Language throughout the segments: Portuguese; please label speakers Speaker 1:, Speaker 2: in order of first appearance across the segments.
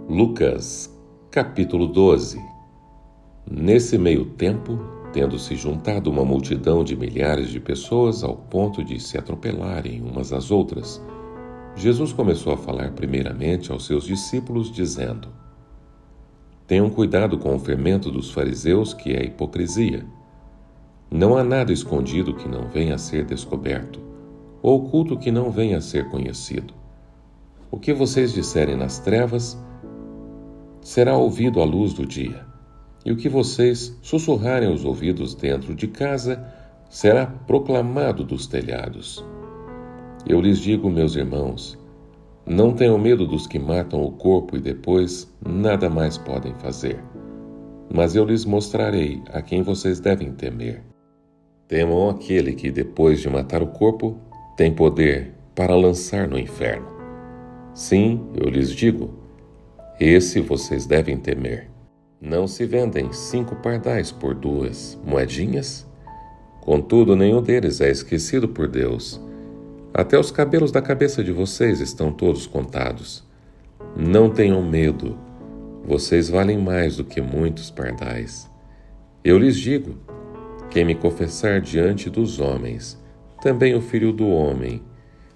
Speaker 1: Lucas, capítulo 12. Nesse meio tempo, tendo-se juntado uma multidão de milhares de pessoas ao ponto de se atropelarem umas às outras, Jesus começou a falar primeiramente aos seus discípulos, dizendo: Tenham cuidado com o fermento dos fariseus, que é a hipocrisia. Não há nada escondido que não venha a ser descoberto, ou oculto que não venha a ser conhecido. O que vocês disserem nas trevas será ouvido à luz do dia, e o que vocês sussurrarem aos ouvidos dentro de casa será proclamado dos telhados. Eu lhes digo, meus irmãos, não tenham medo dos que matam o corpo e depois nada mais podem fazer. Mas eu lhes mostrarei a quem vocês devem temer. Temam aquele que, depois de matar o corpo, tem poder para lançar no inferno. Sim, eu lhes digo, esse vocês devem temer. Não se vendem 5 pardais por 2 moedinhas? Contudo, nenhum deles é esquecido por Deus. Até os cabelos da cabeça de vocês estão todos contados. Não tenham medo, vocês valem mais do que muitos pardais. Eu lhes digo, quem me confessar diante dos homens, também o Filho do Homem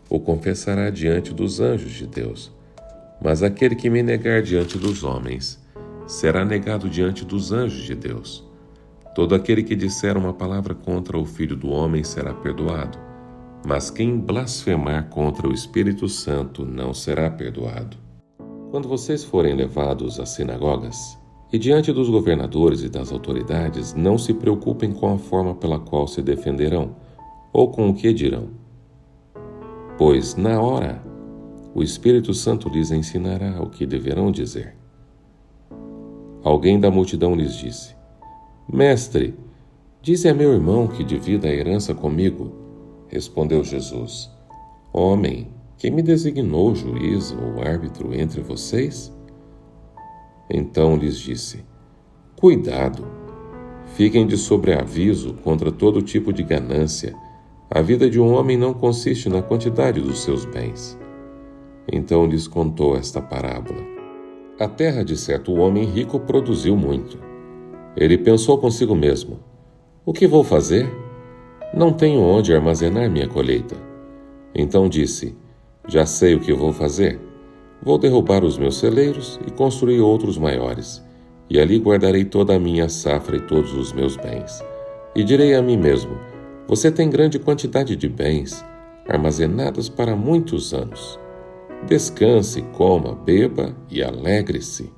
Speaker 1: o confessará diante dos anjos de Deus. Mas aquele que me negar diante dos homens, será negado diante dos anjos de Deus. Todo aquele que disser uma palavra contra o Filho do Homem será perdoado, mas quem blasfemar contra o Espírito Santo não será perdoado. Quando vocês forem levados às sinagogas, e diante dos governadores e das autoridades, não se preocupem com a forma pela qual se defenderão, ou com o que dirão. Pois, na hora, o Espírito Santo lhes ensinará o que deverão dizer. Alguém da multidão lhes disse: Mestre, dize a meu irmão que divida a herança comigo. Respondeu Jesus: Homem, quem me designou juiz ou árbitro entre vocês? Então lhes disse: Cuidado, fiquem de sobreaviso contra todo tipo de ganância. A vida de um homem não consiste na quantidade dos seus bens. Então lhes contou esta parábola. A terra de certo homem rico produziu muito. Ele pensou consigo mesmo: O que vou fazer? Não tenho onde armazenar minha colheita. Então disse: Já sei o que vou fazer. Vou derrubar os meus celeiros e construir outros maiores, e ali guardarei toda a minha safra e todos os meus bens. E direi a mim mesmo: Você tem grande quantidade de bens, armazenados para muitos anos. Descanse, coma, beba e alegre-se.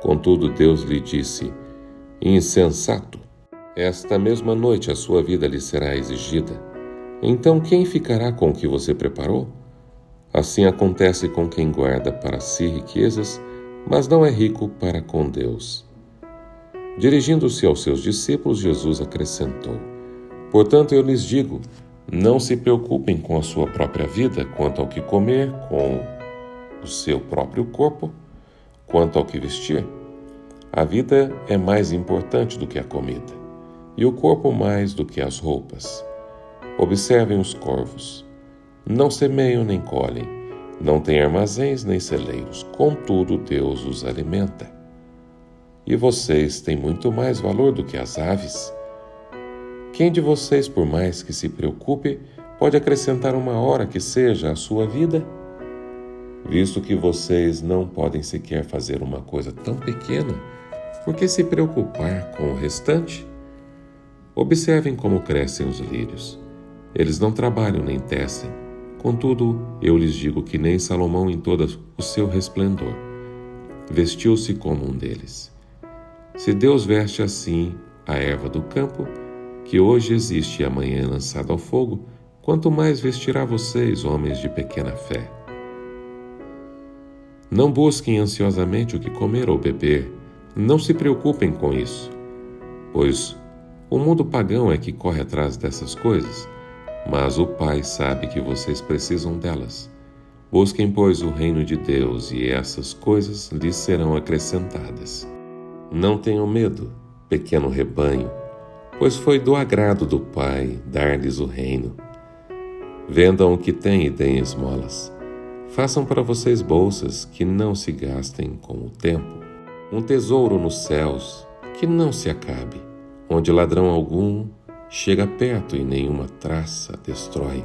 Speaker 1: Contudo, Deus lhe disse: Insensato, esta mesma noite a sua vida lhe será exigida. Então quem ficará com o que você preparou? Assim acontece com quem guarda para si riquezas, mas não é rico para com Deus. Dirigindo-se aos seus discípulos, Jesus acrescentou: Portanto, eu lhes digo, não se preocupem com a sua própria vida, quanto ao que comer, com o seu próprio corpo, quanto ao que vestir. A vida é mais importante do que a comida, e o corpo mais do que as roupas. Observem os corvos. Não semeiam nem colhem, não têm armazéns nem celeiros, contudo Deus os alimenta. E vocês têm muito mais valor do que as aves. Quem de vocês, por mais que se preocupe, pode acrescentar uma hora que seja à sua vida? Visto que vocês não podem sequer fazer uma coisa tão pequena, por que se preocupar com o restante? Observem como crescem os lírios. Eles não trabalham nem tecem. Contudo, eu lhes digo que nem Salomão em todo o seu resplendor vestiu-se como um deles. Se Deus veste assim a erva do campo, que hoje existe e amanhã é lançada ao fogo, quanto mais vestirá vocês, homens de pequena fé. Não busquem ansiosamente o que comer ou beber, não se preocupem com isso, pois o mundo pagão é que corre atrás dessas coisas, mas o Pai sabe que vocês precisam delas. Busquem, pois, o reino de Deus, e essas coisas lhes serão acrescentadas. Não tenham medo, pequeno rebanho, pois foi do agrado do Pai dar-lhes o reino. Vendam o que têm e deem esmolas. Façam para vocês bolsas que não se gastem com o tempo, um tesouro nos céus que não se acabe, onde ladrão algum chega perto e nenhuma traça destrói.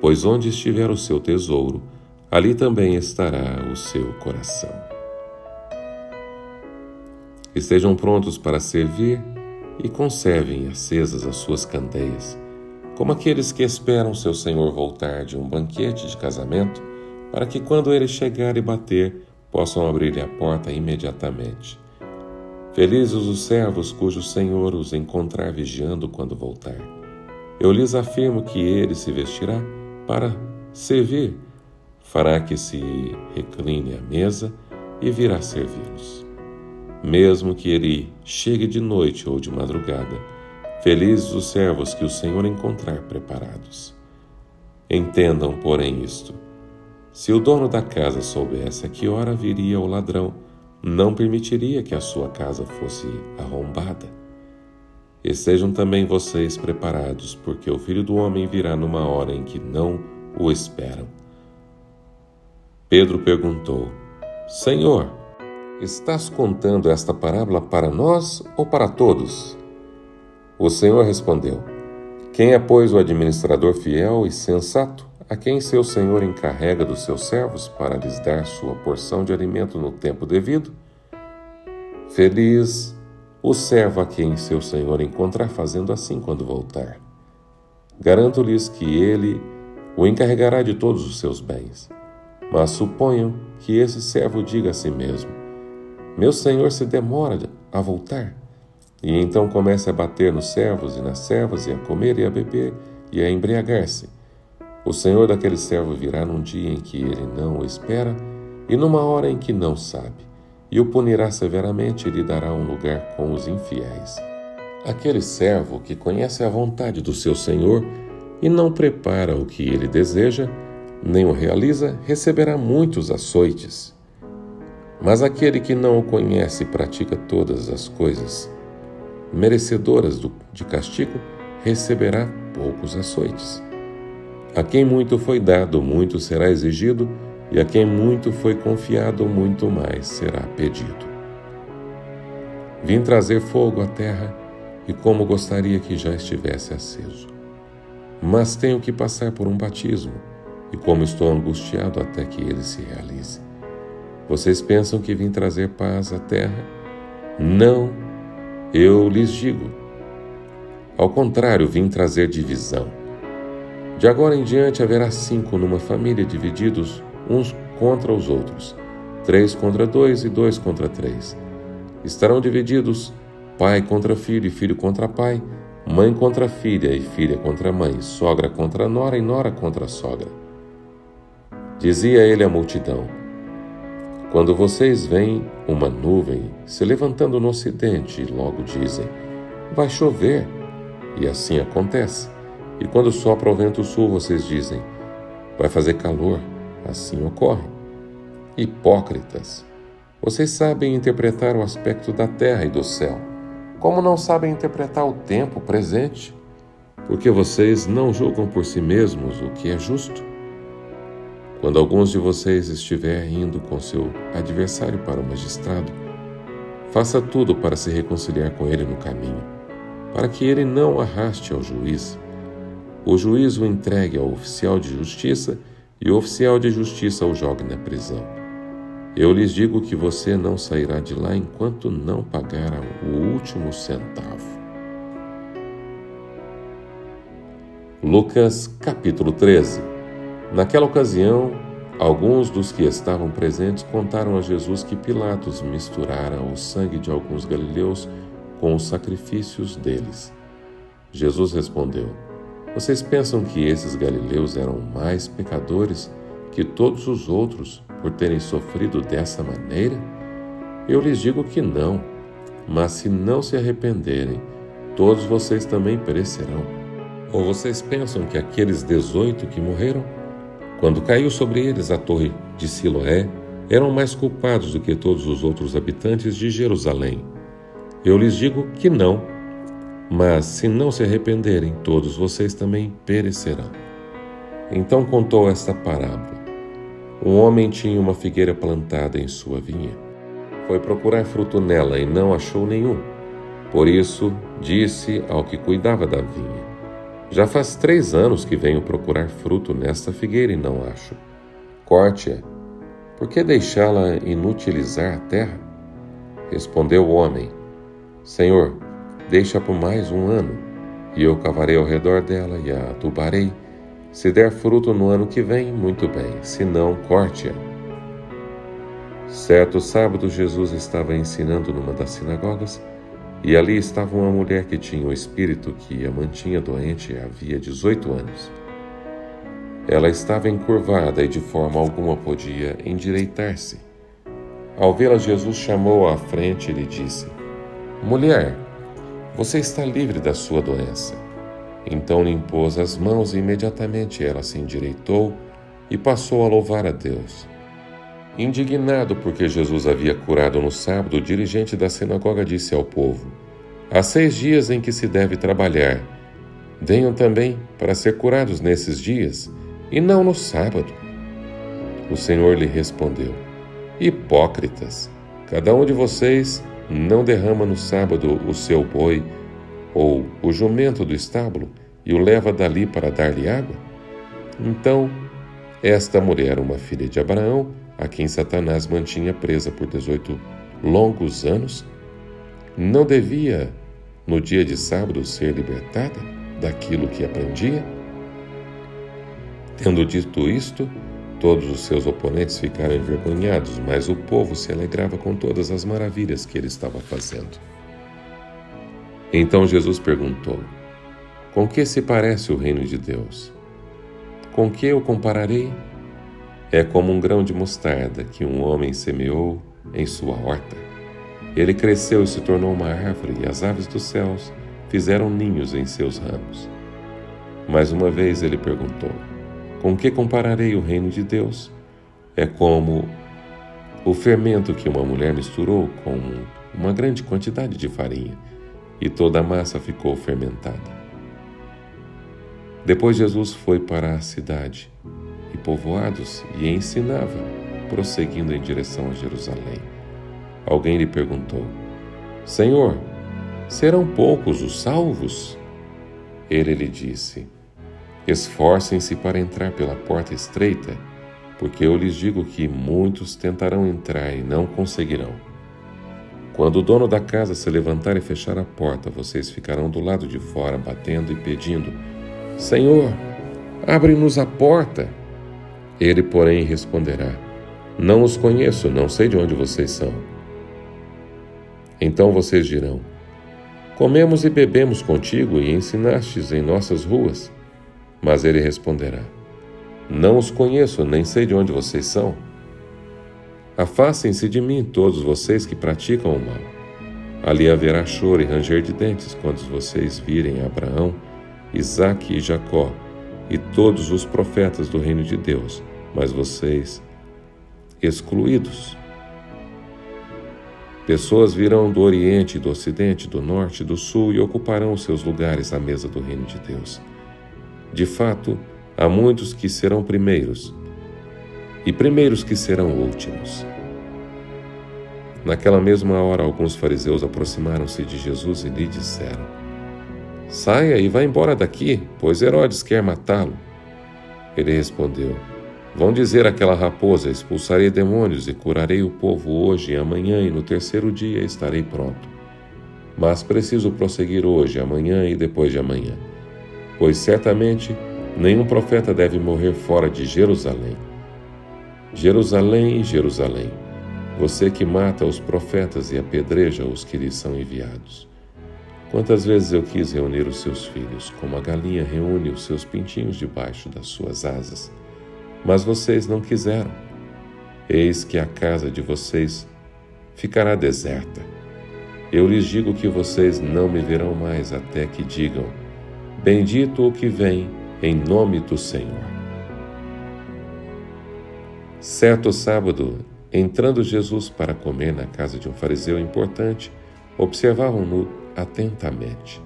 Speaker 1: Pois onde estiver o seu tesouro, ali também estará o seu coração. Estejam prontos para servir e conservem acesas as suas candeias, como aqueles que esperam seu senhor voltar de um banquete de casamento, para que quando ele chegar e bater, possam abrir-lhe a porta imediatamente. Felizes os servos cujo senhor os encontrar vigiando quando voltar. Eu lhes afirmo que ele se vestirá para servir, fará que se recline à mesa e virá servi-los. Mesmo que ele chegue de noite ou de madrugada, felizes os servos que o Senhor encontrar preparados. Entendam, porém, isto. Se o dono da casa soubesse a que hora viria o ladrão, não permitiria que a sua casa fosse arrombada. Estejam também vocês preparados, porque o Filho do Homem virá numa hora em que não o esperam. Pedro perguntou: Senhor, estás contando esta parábola para nós ou para todos? O Senhor respondeu: Quem é, pois, o administrador fiel e sensato, a quem seu senhor encarrega dos seus servos para lhes dar sua porção de alimento no tempo devido? Feliz o servo a quem seu senhor encontrar fazendo assim quando voltar. Garanto-lhes que ele o encarregará de todos os seus bens. Mas suponham que esse servo diga a si mesmo: Meu senhor se demora a voltar. E então comece a bater nos servos e nas servas, e a comer e a beber, e a embriagar-se. O senhor daquele servo virá num dia em que ele não o espera, e numa hora em que não sabe, e o punirá severamente e lhe dará um lugar com os infiéis. Aquele servo que conhece a vontade do seu senhor e não prepara o que ele deseja, nem o realiza, receberá muitos açoites. Mas aquele que não o conhece e pratica todas as coisas merecedoras de castigo, receberá poucos açoites. A quem muito foi dado, muito será exigido, e a quem muito foi confiado, muito mais será pedido. Vim trazer fogo à terra, e como gostaria que já estivesse aceso. Mas tenho que passar por um batismo, e como estou angustiado até que ele se realize. Vocês pensam que vim trazer paz à terra? Não, eu lhes digo. Ao contrário, vim trazer divisão. De agora em diante haverá 5 numa família divididos uns contra os outros, 3 contra 2 e 2 contra 3. Estarão divididos pai contra filho e filho contra pai, mãe contra filha e filha contra mãe, sogra contra nora e nora contra sogra. Dizia ele à multidão: Quando vocês veem uma nuvem se levantando no ocidente, logo dizem: vai chover, e assim acontece. E quando sopra o vento sul, vocês dizem: vai fazer calor, assim ocorre. Hipócritas! Vocês sabem interpretar o aspecto da terra e do céu, como não sabem interpretar o tempo presente? Porque vocês não julgam por si mesmos o que é justo? Quando alguns de vocês estiver indo com seu adversário para o magistrado, faça tudo para se reconciliar com ele no caminho, para que ele não o arraste ao juiz. O juiz o entregue ao oficial de justiça e o oficial de justiça o jogue na prisão. Eu lhes digo que você não sairá de lá enquanto não pagar o último centavo. Lucas capítulo 13. Naquela ocasião, alguns dos que estavam presentes contaram a Jesus que Pilatos misturara o sangue de alguns galileus com os sacrifícios deles. Jesus respondeu: Vocês pensam que esses galileus eram mais pecadores que todos os outros por terem sofrido dessa maneira? Eu lhes digo que não, mas se não se arrependerem, todos vocês também perecerão. Ou vocês pensam que aqueles 18 que morreram, quando caiu sobre eles a torre de Siloé, eram mais culpados do que todos os outros habitantes de Jerusalém? Eu lhes digo que não, mas se não se arrependerem, todos vocês também perecerão. Então contou esta parábola. Um homem tinha uma figueira plantada em sua vinha. Foi procurar fruto nela e não achou nenhum. Por isso, disse ao que cuidava da vinha: já faz 3 anos que venho procurar fruto nesta figueira e não acho. Corte-a. Por que deixá-la inutilizar a terra? Respondeu o homem: Senhor, deixa por mais 1 ano, e eu cavarei ao redor dela e a adubarei. Se der fruto no ano que vem, muito bem, se não, corte-a. Certo sábado, Jesus estava ensinando numa das sinagogas, e ali estava uma mulher que tinha o espírito que a mantinha doente havia 18 anos. Ela estava encurvada e de forma alguma podia endireitar-se. Ao vê-la, Jesus chamou-a à frente e lhe disse: Mulher, você está livre da sua doença. Então lhe impôs as mãos e imediatamente ela se endireitou e passou a louvar a Deus. Indignado porque Jesus havia curado no sábado, o dirigente da sinagoga disse ao povo: há 6 dias em que se deve trabalhar. Venham também para ser curados nesses dias, e não no sábado. O Senhor lhe respondeu: hipócritas, cada um de vocês não derrama no sábado o seu boi ou o jumento do estábulo e o leva dali para dar-lhe água? Então, esta mulher, uma filha de Abraão, a quem Satanás mantinha presa por 18 longos anos, não devia, no dia de sábado, ser libertada daquilo que aprendia? Tendo dito isto, todos os seus oponentes ficaram envergonhados, mas o povo se alegrava com todas as maravilhas que ele estava fazendo. Então Jesus perguntou: com que se parece o reino de Deus? Com que eu compararei? É como um grão de mostarda que um homem semeou em sua horta. Ele cresceu e se tornou uma árvore, e as aves dos céus fizeram ninhos em seus ramos. Mais uma vez ele perguntou: com que compararei o reino de Deus? É como o fermento que uma mulher misturou com uma grande quantidade de farinha, e toda a massa ficou fermentada. Depois Jesus foi para a cidade e povoados e ensinava, prosseguindo em direção a Jerusalém. Alguém lhe perguntou: Senhor, serão poucos os salvos? Ele lhe disse: esforcem-se para entrar pela porta estreita, porque eu lhes digo que muitos tentarão entrar e não conseguirão. Quando o dono da casa se levantar e fechar a porta, vocês ficarão do lado de fora, batendo e pedindo: Senhor, abre-nos a porta. Ele, porém, responderá: não os conheço, não sei de onde vocês são. Então vocês dirão: comemos e bebemos contigo e ensinastes em nossas ruas. Mas ele responderá: não os conheço, nem sei de onde vocês são. Afastem-se de mim, todos vocês que praticam o mal. Ali haverá choro e ranger de dentes quando vocês virem Abraão, Isaque e Jacó e todos os profetas do reino de Deus, mas vocês excluídos. Pessoas virão do Oriente, do Ocidente, do Norte e do Sul e ocuparão seus lugares à mesa do reino de Deus. De fato, há muitos que serão primeiros, e primeiros que serão últimos. Naquela mesma hora, alguns fariseus aproximaram-se de Jesus e lhe disseram: saia e vá embora daqui, pois Herodes quer matá-lo. Ele respondeu: vão dizer àquela raposa: expulsarei demônios e curarei o povo hoje e amanhã, e no 3º dia estarei pronto. Mas preciso prosseguir hoje, amanhã e depois de amanhã, pois certamente nenhum profeta deve morrer fora de Jerusalém. Jerusalém, Jerusalém, você que mata os profetas e apedreja os que lhes são enviados. Quantas vezes eu quis reunir os seus filhos, como a galinha reúne os seus pintinhos debaixo das suas asas, mas vocês não quiseram. Eis que a casa de vocês ficará deserta. Eu lhes digo que vocês não me verão mais até que digam: bendito o que vem em nome do Senhor. Certo sábado, entrando Jesus para comer na casa de um fariseu importante, observavam-no atentamente.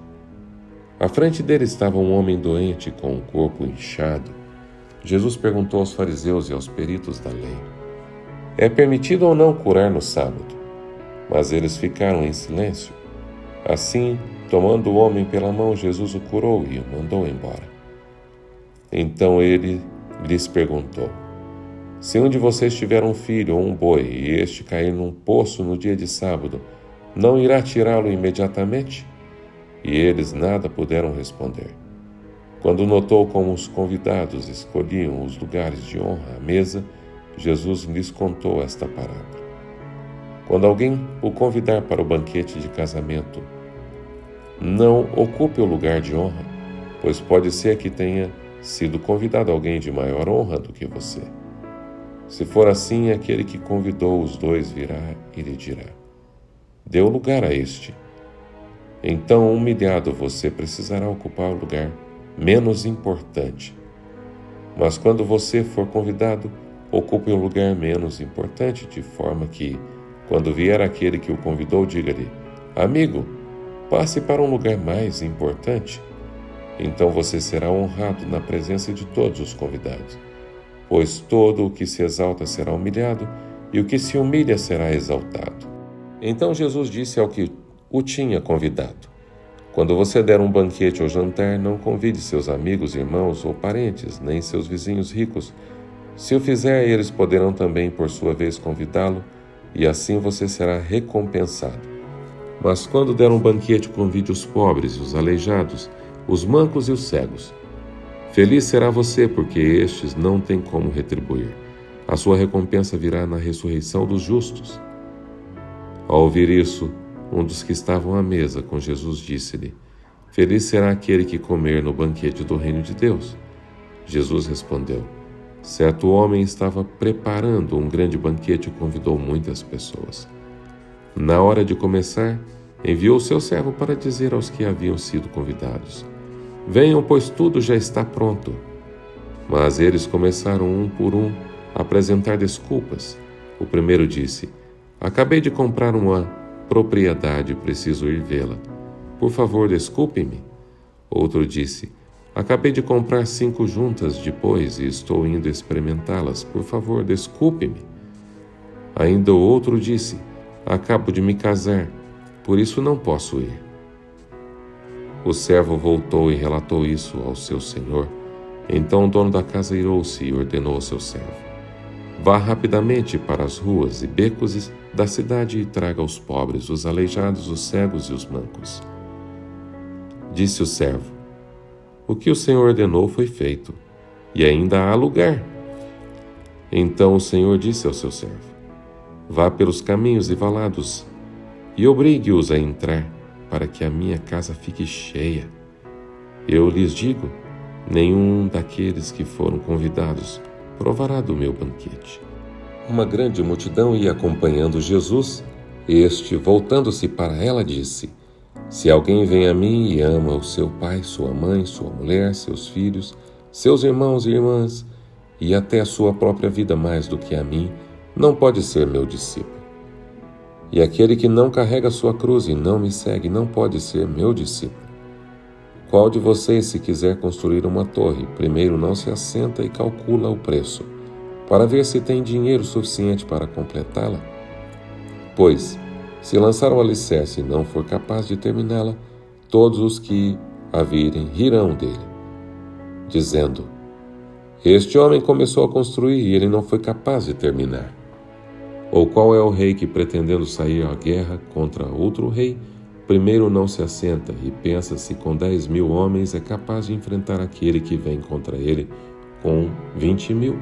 Speaker 1: À frente dele estava um homem doente com o corpo inchado. Jesus perguntou aos fariseus e aos peritos da lei: é permitido ou não curar no sábado? Mas eles ficaram em silêncio. Assim, tomando o homem pela mão, Jesus o curou e o mandou embora. Então ele lhes perguntou: se um de vocês tiver um filho ou um boi e este cair num poço no dia de sábado, não irá tirá-lo imediatamente? E eles nada puderam responder. Quando notou como os convidados escolhiam os lugares de honra à mesa, Jesus lhes contou esta parábola. Quando alguém o convidar para o banquete de casamento, não ocupe o lugar de honra, pois pode ser que tenha sido convidado alguém de maior honra do que você. Se for assim, aquele que convidou os dois virá e lhe dirá: dê o lugar a este. Então, humilhado, você precisará ocupar o lugar menos importante. Mas quando você for convidado, ocupe um lugar menos importante, de forma que, quando vier aquele que o convidou, diga-lhe: amigo, passe para um lugar mais importante. Então você será honrado na presença de todos os convidados. Pois todo o que se exalta será humilhado, e o que se humilha será exaltado. Então Jesus disse ao que o tinha convidado: quando você der um banquete ou jantar, não convide seus amigos, irmãos ou parentes, nem seus vizinhos ricos. Se o fizer, eles poderão também, por sua vez, convidá-lo, e assim você será recompensado. Mas quando der um banquete, convide os pobres e os aleijados, os mancos e os cegos. Feliz será você, porque estes não têm como retribuir. A sua recompensa virá na ressurreição dos justos. Ao ouvir isso, um dos que estavam à mesa com Jesus disse-lhe: feliz será aquele que comer no banquete do reino de Deus. Jesus respondeu: certo homem estava preparando um grande banquete e convidou muitas pessoas. Na hora de começar, enviou seu servo para dizer aos que haviam sido convidados: venham, pois tudo já está pronto. Mas eles começaram um por um a apresentar desculpas. O primeiro disse: acabei de comprar uma propriedade e preciso ir vê-la. Por favor, desculpe-me. Outro disse: acabei de comprar 5 juntas de bois e estou indo experimentá-las. Por favor, desculpe-me. Ainda o outro disse: acabo de me casar, por isso não posso ir. O servo voltou e relatou isso ao seu senhor. Então o dono da casa irou-se e ordenou ao seu servo: vá rapidamente para as ruas e becos da cidade e traga os pobres, os aleijados, os cegos e os mancos. Disse o servo: o que o Senhor ordenou foi feito, e ainda há lugar. Então o Senhor disse ao seu servo: vá pelos caminhos e valados e obrigue-os a entrar, para que a minha casa fique cheia. Eu lhes digo, nenhum daqueles que foram convidados provará do meu banquete. Uma grande multidão ia acompanhando Jesus. Este, voltando-se para ela, disse: se alguém vem a mim e ama o seu pai, sua mãe, sua mulher, seus filhos, seus irmãos e irmãs, e até a sua própria vida mais do que a mim, não pode ser meu discípulo. E aquele que não carrega sua cruz e não me segue, não pode ser meu discípulo. Qual de vocês, se quiser construir uma torre, primeiro não se assenta e calcula o preço, para ver se tem dinheiro suficiente para completá-la? Pois, se lançar o alicerce e não for capaz de terminá-la, todos os que a virem rirão dele, dizendo: este homem começou a construir e ele não foi capaz de terminar. Ou qual é o rei que, pretendendo sair à guerra contra outro rei, primeiro não se assenta e pensa se com 10.000 homens é capaz de enfrentar aquele que vem contra ele com 20.000?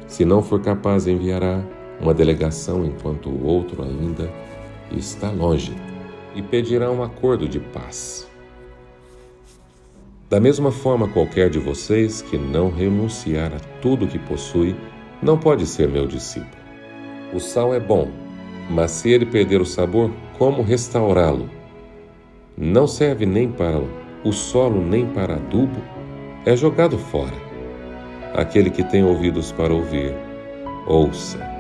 Speaker 1: Se não for capaz, enviará uma delegação enquanto o outro ainda está longe e pedirá um acordo de paz. Da mesma forma, qualquer de vocês que não renunciar a tudo que possui não pode ser meu discípulo. O sal é bom, mas se ele perder o sabor, como restaurá-lo? Não serve nem para o solo, nem para adubo, é jogado fora. Aquele que tem ouvidos para ouvir, ouça.